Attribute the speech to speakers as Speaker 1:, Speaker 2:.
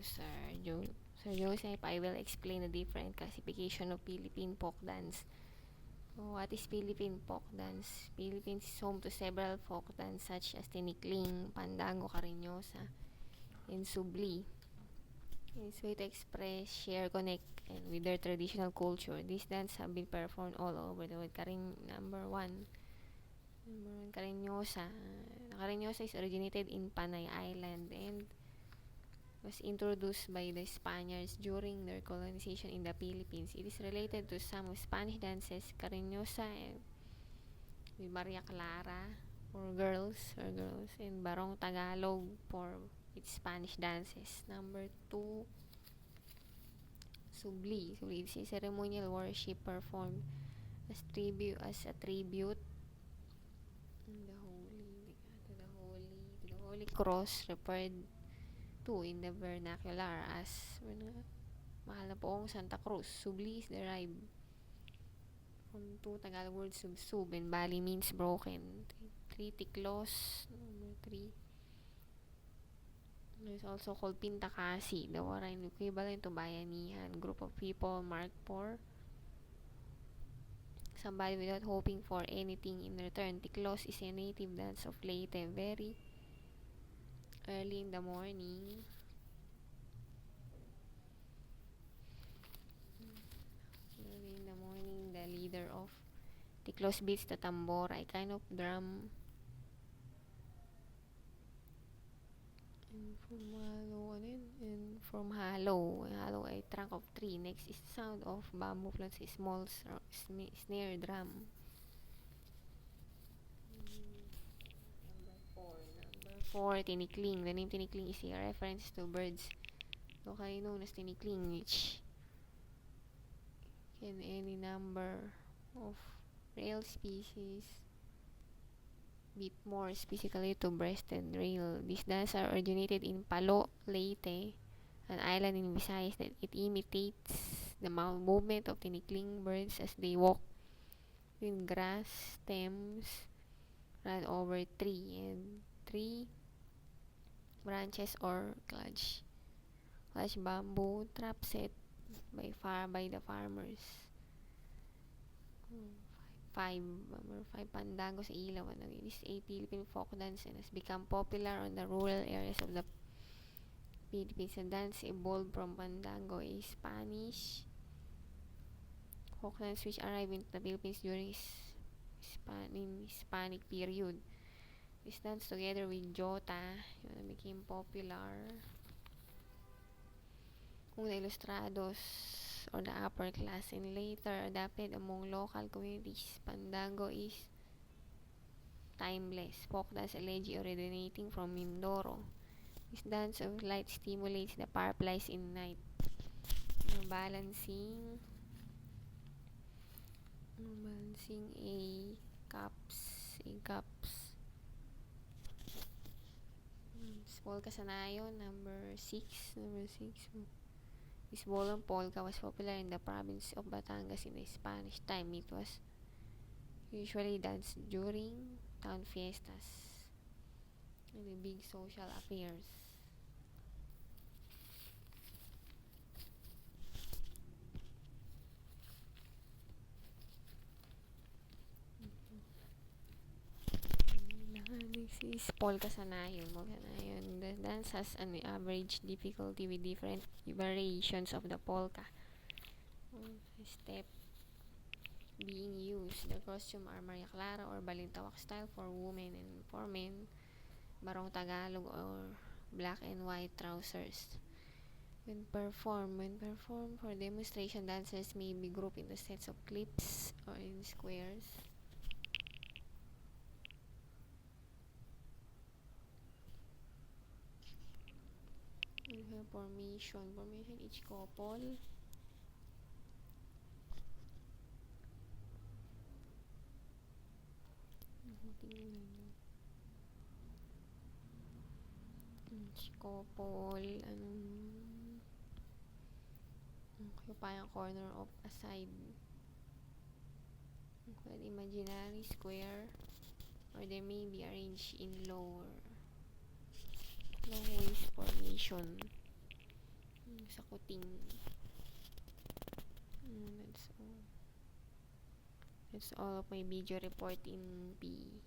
Speaker 1: Sir Joseph. I will explain the different classification of Philippine folk dance. What is Philippine folk dance? Philippines is home to several folk dance such as Tinikling, Pandango, Cariñosa, and Subli. It's a way to express, share, connect, and with their traditional culture. These dances have been performed all over the world. Number one, Cariñosa. Cariñosa is originated in Panay Island and was introduced by the Spaniards during their colonization in the Philippines. It is related to some of Spanish dances, Cariñosa with Maria Clara for girls, and Barong Tagalog for its Spanish dances. Number 2, Subli. Subli is a ceremonial worship performed as a tribute to the Holy Cross, referred to in the vernacular as Mahal na Poong Santa Cruz. Subli is derived from two Tagalog words, sub and bali means broken. 3, Tiklos. Number 3. It's also called Pintakasi, the Warren equivalent to Bayanihan, group of people marked for somebody without hoping for anything in return. Tiklos is a native dance of Leyte. Very early in the morning, the leader of Tiklos beats the tambora, a kind of drum. From hollow, a trunk of tree. Next is the sound of bamboo flutes, a small snare drum. Number 4, Tinikling. The name Tinikling is a reference to birds locally known as Tinikling, which can any number of rail species, bit more specifically to breasted rail. These dances are originated in Palo, Leyte, an island in Visayas, that it imitates the movement of tinikling birds as they walk in grass stems run over tree branches or clutch bamboo trap set by the farmers. 5, Pandango sa Ilawan. It is a Philippine folk dance and has become popular on the rural areas of the Philippines. The dance evolved from Pandango, a Spanish folk dance which arrived into the Philippines during Hispanic period. This dance together with Jota became popular kung the ilustrados or the upper class, and later adapted among local communities. Pandango is timeless folk dance allegedly originating from Mindoro. This dance of light stimulates the fireflies in night. Balancing a cups. Polka Sanayon, number 6. This ballroom polka was popular in the province of Batangas in the Spanish time. It was usually danced during town fiestas and the big social affairs. Next is Polka Sanayon. The dance has an average difficulty with different variations of the polka step being used. The costume are Maria Clara or Balintawak style for women, and for men, Barong Tagalog or black and white trousers. When performed for demonstration, dancers may be grouped into sets of clips or in squares. Formation, each couple occupy a corner of a side with imaginary square, or they may be arranged in long waist formation. sa kuting. That's all. That's all of my video report in P.